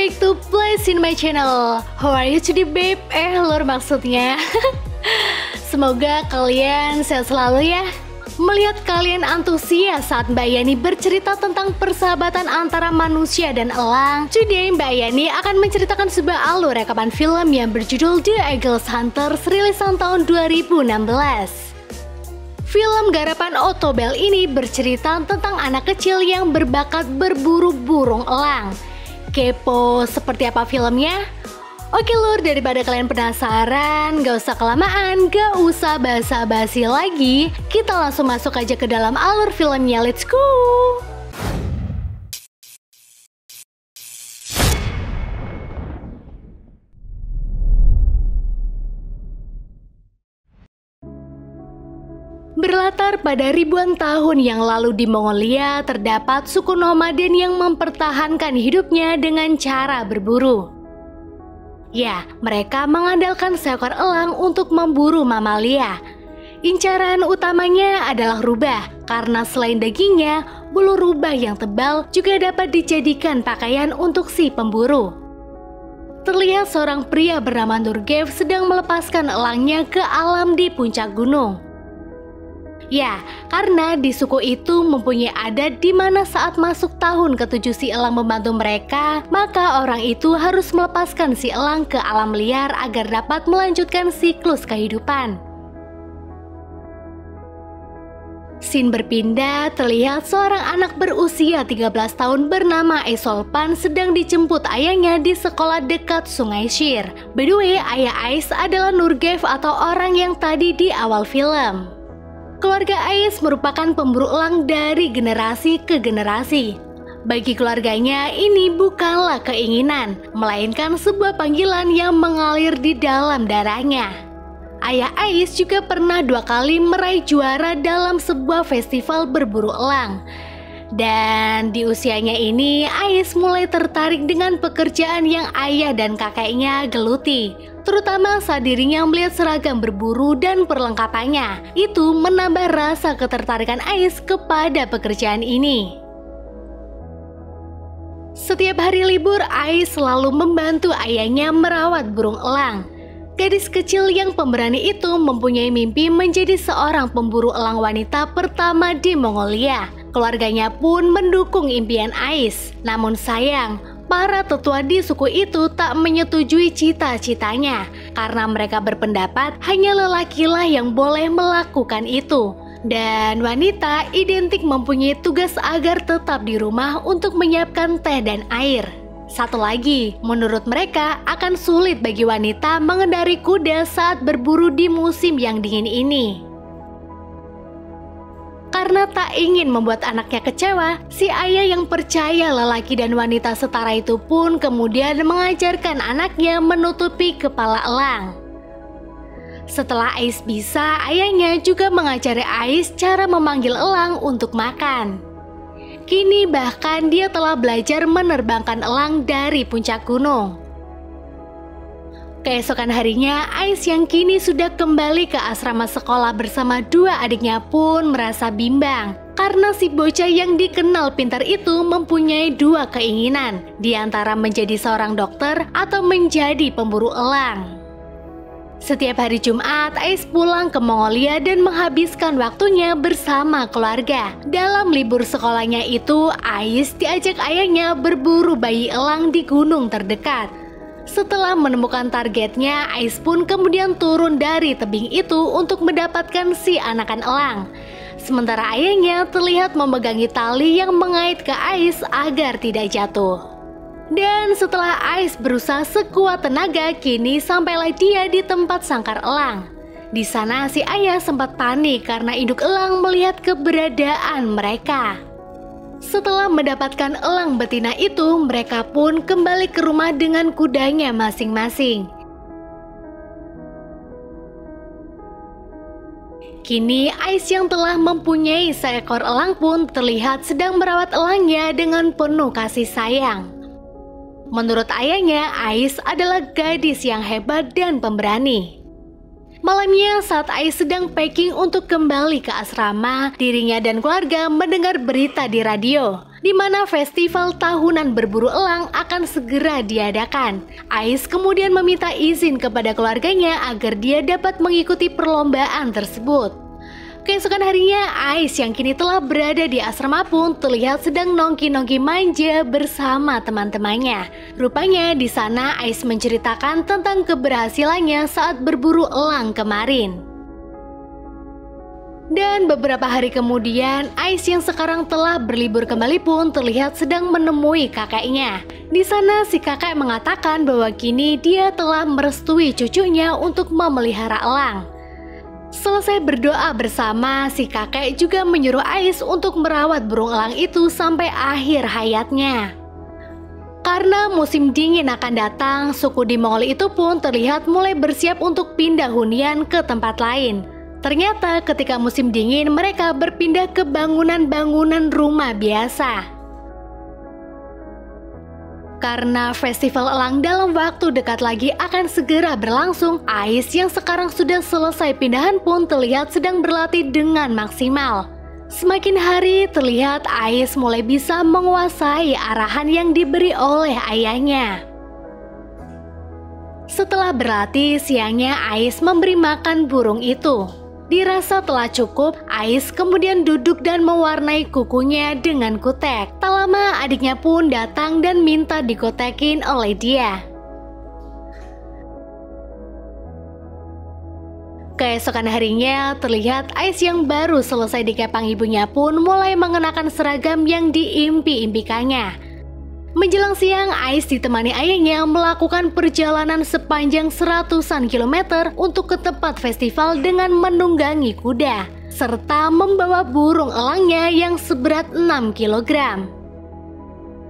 back to Place in my channel. How are you today babe? Lur maksudnya. Semoga kalian sehat selalu ya. Melihat kalian antusias saat Mbak Yani bercerita tentang persahabatan antara manusia dan elang, today Mbak Yani akan menceritakan sebuah alur rekaman film yang berjudul The Eagles Hunters rilisan tahun 2016. Film garapan Otobel ini bercerita tentang anak kecil yang berbakat berburu burung elang. Kepo seperti apa filmnya? Oke lur, daripada kalian penasaran, gak usah kelamaan, gak usah basa-basi lagi, kita langsung masuk aja ke dalam alur filmnya, let's go! Berlatar pada ribuan tahun yang lalu di Mongolia, terdapat suku nomaden yang mempertahankan hidupnya dengan cara berburu. Ya, mereka mengandalkan seekor elang untuk memburu mamalia. Incaran utamanya adalah rubah, karena selain dagingnya, bulu rubah yang tebal juga dapat dijadikan pakaian untuk si pemburu. Terlihat seorang pria bernama Nurgev sedang melepaskan elangnya ke alam di puncak gunung. Ya, karena di suku itu mempunyai adat di mana saat masuk tahun ke-7 si elang membantu mereka, maka orang itu harus melepaskan si elang ke alam liar agar dapat melanjutkan siklus kehidupan. Scene berpindah, terlihat seorang anak berusia 13 tahun bernama Isolpan sedang dijemput ayahnya di sekolah dekat Sungai Shir. By the way, ayah Ais adalah Nurgev atau orang yang tadi di awal film. Keluarga Ais merupakan pemburu elang dari generasi ke generasi. Bagi keluarganya, ini bukanlah keinginan, melainkan sebuah panggilan yang mengalir di dalam darahnya. Ayah Ais juga pernah 2 kali meraih juara dalam sebuah festival berburu elang. Dan di usianya ini, Ais mulai tertarik dengan pekerjaan yang ayah dan kakeknya geluti. Terutama saat dirinya melihat seragam berburu dan perlengkapannya. Itu menambah rasa ketertarikan Ais kepada pekerjaan ini. Setiap hari libur, Ais selalu membantu ayahnya merawat burung elang. Gadis kecil yang pemberani itu mempunyai mimpi menjadi seorang pemburu elang wanita pertama di Mongolia. Keluarganya pun mendukung impian Ais. Namun sayang, para tetua di suku itu tak menyetujui cita-citanya karena mereka berpendapat hanya lelakilah yang boleh melakukan itu. Dan wanita identik mempunyai tugas agar tetap di rumah untuk menyiapkan teh dan air. Satu lagi, menurut mereka akan sulit bagi wanita mengendari kuda saat berburu di musim yang dingin ini. Karena tak ingin membuat anaknya kecewa, si ayah yang percaya lelaki dan wanita setara itu pun kemudian mengajarkan anaknya menutupi kepala elang. Setelah Ais bisa, ayahnya juga mengajari Ais cara memanggil elang untuk makan. Kini bahkan dia telah belajar menerbangkan elang dari puncak gunung. Keesokan harinya, Ais yang kini sudah kembali ke asrama sekolah bersama 2 adiknya pun merasa bimbang. Karena si bocah yang dikenal pintar itu mempunyai 2 keinginan, di antara menjadi seorang dokter atau menjadi pemburu elang. Setiap hari Jumat, Ais pulang ke Mongolia dan menghabiskan waktunya bersama keluarga. Dalam libur sekolahnya itu, Ais diajak ayahnya berburu bayi elang di gunung terdekat. Setelah menemukan targetnya, Ais pun kemudian turun dari tebing itu untuk mendapatkan si anakan elang. Sementara ayahnya terlihat memegangi tali yang mengait ke Ais agar tidak jatuh. Dan setelah Ais berusaha sekuat tenaga, kini sampailah dia di tempat sangkar elang. Di sana si ayah sempat panik karena induk elang melihat keberadaan mereka. Setelah mendapatkan elang betina itu, mereka pun kembali ke rumah dengan kudanya masing-masing. Kini Ais yang telah mempunyai seekor elang pun terlihat sedang merawat elangnya dengan penuh kasih sayang. Menurut ayahnya, Ais adalah gadis yang hebat dan pemberani. Malamnya saat Ais sedang packing untuk kembali ke asrama, dirinya dan keluarga mendengar berita di radio. di mana festival tahunan berburu elang akan segera diadakan. Ais kemudian meminta izin kepada keluarganya agar dia dapat mengikuti perlombaan tersebut. Keesokan harinya, Ais yang kini telah berada di asrama pun terlihat sedang nongki-nongki manja bersama teman-temannya. Rupanya di sana Ais menceritakan tentang keberhasilannya saat berburu elang kemarin. Dan beberapa hari kemudian, Ais yang sekarang telah berlibur kembali pun terlihat sedang menemui kakeknya. Di sana si kakek mengatakan bahwa kini dia telah merestui cucunya untuk memelihara elang. Selesai berdoa bersama, si kakek juga menyuruh Ais untuk merawat burung elang itu sampai akhir hayatnya. Karena musim dingin akan datang, suku di Mongol itu pun terlihat mulai bersiap untuk pindah hunian ke tempat lain. Ternyata ketika musim dingin mereka berpindah ke bangunan-bangunan rumah biasa. Karena festival elang dalam waktu dekat lagi akan segera berlangsung, Ais yang sekarang sudah selesai pindahan pun terlihat sedang berlatih dengan maksimal. Semakin hari terlihat Ais mulai bisa menguasai arahan yang diberi oleh ayahnya. Setelah berlatih, siangnya Ais memberi makan burung itu. Dirasa telah cukup, Ais kemudian duduk dan mewarnai kukunya dengan kutek. Tak lama adiknya pun datang dan minta dikotekin oleh dia. Keesokan harinya terlihat Ais yang baru selesai dikepang ibunya pun mulai mengenakan seragam yang diimpi-impikannya. Menjelang siang, Ais ditemani ayahnya melakukan perjalanan sepanjang seratusan kilometer untuk ke tempat festival dengan menunggangi kuda, serta membawa burung elangnya yang seberat 6 kg.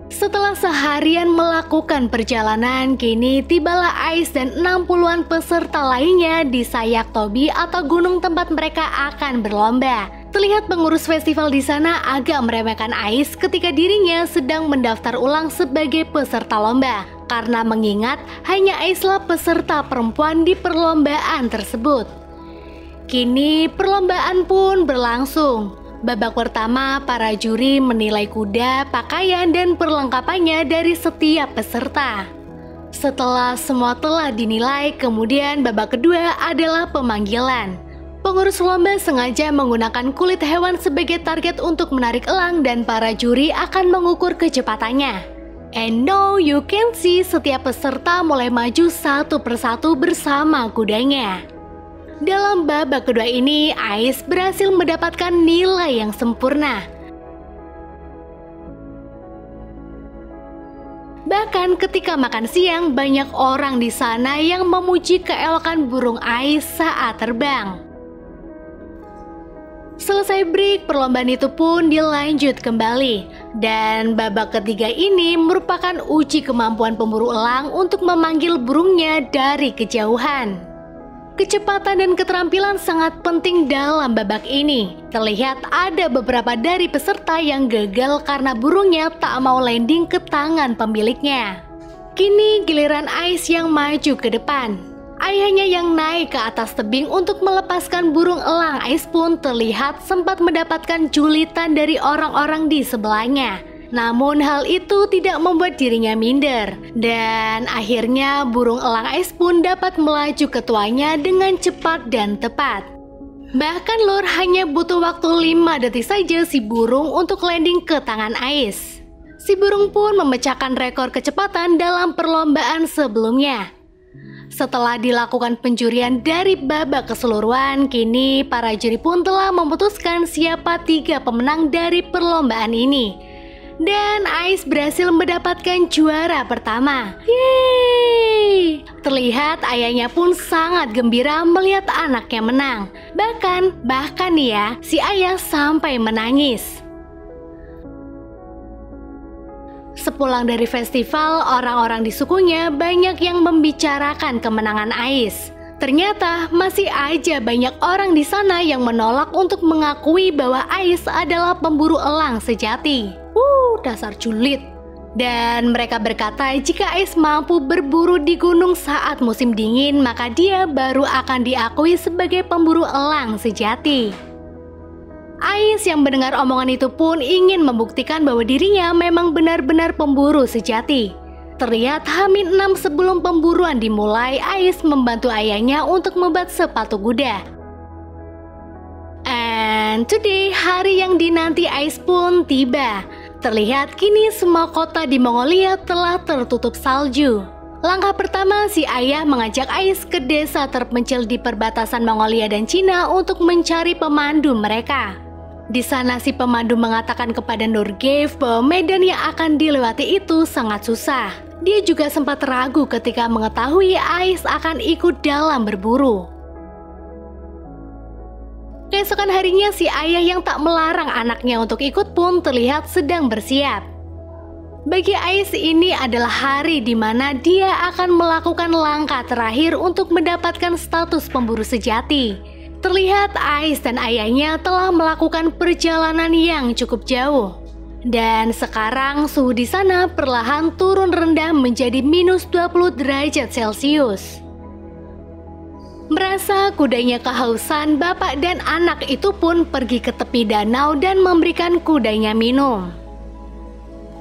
Setelah seharian melakukan perjalanan, kini tibalah Ais dan 60-an peserta lainnya di Sayak Tobi atau gunung tempat mereka akan berlomba. Terlihat pengurus festival di sana agak meremehkan Ais ketika dirinya sedang mendaftar ulang sebagai peserta lomba, karena mengingat hanya Aislah peserta perempuan di perlombaan tersebut. Kini perlombaan pun berlangsung. Babak pertama, para juri menilai kuda, pakaian, dan perlengkapannya dari setiap peserta. Setelah semua telah dinilai, kemudian babak kedua adalah pemanggilan. Pengurus lomba sengaja menggunakan kulit hewan sebagai target untuk menarik elang dan para juri akan mengukur kecepatannya. And now you can see setiap peserta mulai maju satu persatu bersama kudanya. Dalam babak kedua ini, Ais berhasil mendapatkan nilai yang sempurna. Bahkan ketika makan siang, banyak orang di sana yang memuji keelokan burung Ais saat terbang. Selesai break, perlombaan itu pun dilanjut kembali. Dan babak ketiga ini merupakan uji kemampuan pemburu elang untuk memanggil burungnya dari kejauhan. Kecepatan dan keterampilan sangat penting dalam babak ini. Terlihat ada beberapa dari peserta yang gagal karena burungnya tak mau landing ke tangan pemiliknya. Kini giliran Ais yang maju ke depan. Ayahnya yang naik ke atas tebing untuk melepaskan burung elang Ais pun terlihat sempat mendapatkan julitan dari orang-orang di sebelahnya. Namun hal itu tidak membuat dirinya minder. Dan akhirnya burung elang Ais pun dapat melaju ke tuannya dengan cepat dan tepat. Bahkan lur, hanya butuh waktu 5 detik saja si burung untuk landing ke tangan Ais. Si burung pun memecahkan rekor kecepatan dalam perlombaan sebelumnya. Setelah dilakukan penjurian dari babak keseluruhan, kini para juri pun telah memutuskan siapa 3 pemenang dari perlombaan ini. Dan Ais berhasil mendapatkan juara pertama. Yeay! Terlihat ayahnya pun sangat gembira melihat anaknya menang. Bahkan nih ya, si ayah sampai menangis. Sepulang dari festival, orang-orang di sukunya banyak yang membicarakan kemenangan Ais. Ternyata masih aja banyak orang di sana yang menolak untuk mengakui bahwa Ais adalah pemburu elang sejati. Dasar julid. Dan mereka berkata jika Ais mampu berburu di gunung saat musim dingin, maka dia baru akan diakui sebagai pemburu elang sejati. Ais yang mendengar omongan itu pun ingin membuktikan bahwa dirinya memang benar-benar pemburu sejati. Terlihat H-6 sebelum pemburuan dimulai, Ais membantu ayahnya untuk membuat sepatu kuda. And today, hari yang dinanti Ais pun tiba. Terlihat kini semua kota di Mongolia telah tertutup salju. Langkah pertama, si ayah mengajak Ais ke desa terpencil di perbatasan Mongolia dan Cina untuk mencari pemandu mereka. Di sana si pemandu mengatakan kepada Nurgev bahwa medan yang akan dilewati itu sangat susah. Dia juga sempat ragu ketika mengetahui Ais akan ikut dalam berburu. Keesokan harinya si ayah yang tak melarang anaknya untuk ikut pun terlihat sedang bersiap. Bagi Ais ini adalah hari di mana dia akan melakukan langkah terakhir untuk mendapatkan status pemburu sejati. Terlihat Ais dan ayahnya telah melakukan perjalanan yang cukup jauh. Dan sekarang suhu di sana perlahan turun rendah menjadi minus 20 derajat Celcius. Merasa kudanya kehausan, bapak dan anak itu pun pergi ke tepi danau dan memberikan kudanya minum.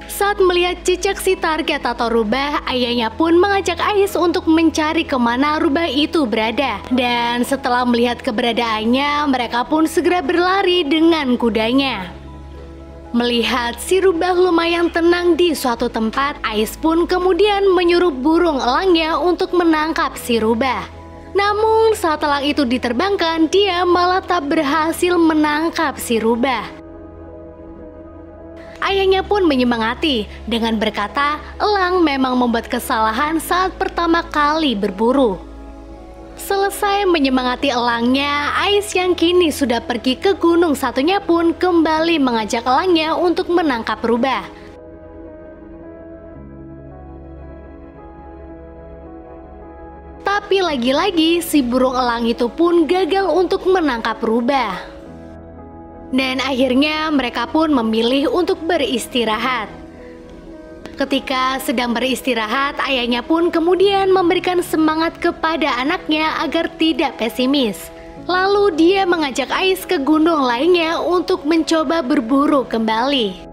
Saat melihat jejak si target atau rubah, ayahnya pun mengajak Ais untuk mencari kemana rubah itu berada. Dan setelah melihat keberadaannya, mereka pun segera berlari dengan kudanya. Melihat si rubah lumayan tenang di suatu tempat, Ais pun kemudian menyuruh burung elangnya untuk menangkap si rubah. Namun saat elang itu diterbangkan, dia malah tak berhasil menangkap si rubah. Ayahnya pun menyemangati dengan berkata, elang memang membuat kesalahan saat pertama kali berburu. Selesai menyemangati elangnya, Ais yang kini sudah pergi ke gunung satunya pun kembali mengajak elangnya untuk menangkap rubah. Tapi lagi-lagi si burung elang itu pun gagal untuk menangkap rubah. Dan akhirnya mereka pun memilih untuk beristirahat. Ketika sedang beristirahat, ayahnya pun kemudian memberikan semangat kepada anaknya agar tidak pesimis. Lalu dia mengajak Ais ke gunung lainnya untuk mencoba berburu kembali.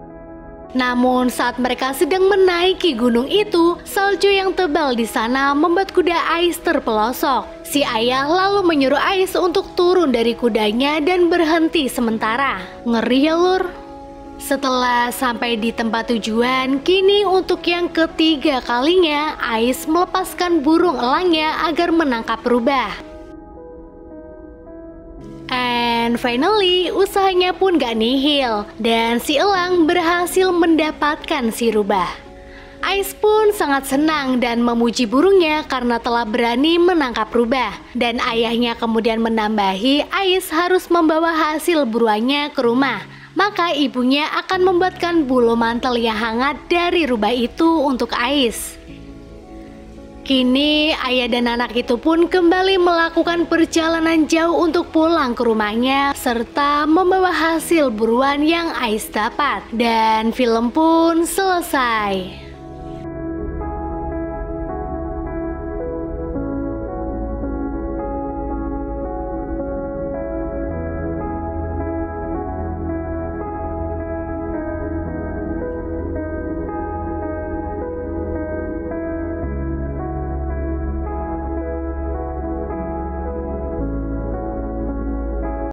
Namun saat mereka sedang menaiki gunung itu, salju yang tebal di sana membuat kuda Ais terpelosok. Si ayah lalu menyuruh Ais untuk turun dari kudanya dan berhenti sementara. Ngeri ya lur. Setelah sampai di tempat tujuan, kini untuk yang ketiga kalinya Ais melepaskan burung elangnya agar menangkap rubah. And finally, usahanya pun gak nihil dan si elang berhasil mendapatkan si rubah. Ais pun sangat senang dan memuji burungnya karena telah berani menangkap rubah. Dan ayahnya kemudian menambahi Ais harus membawa hasil buruannya ke rumah. Maka ibunya akan membuatkan bulu mantel yang hangat dari rubah itu untuk Ais. Kini ayah dan anak itu pun kembali melakukan perjalanan jauh untuk pulang ke rumahnya serta membawa hasil buruan yang Ais dapat. Dan film pun selesai.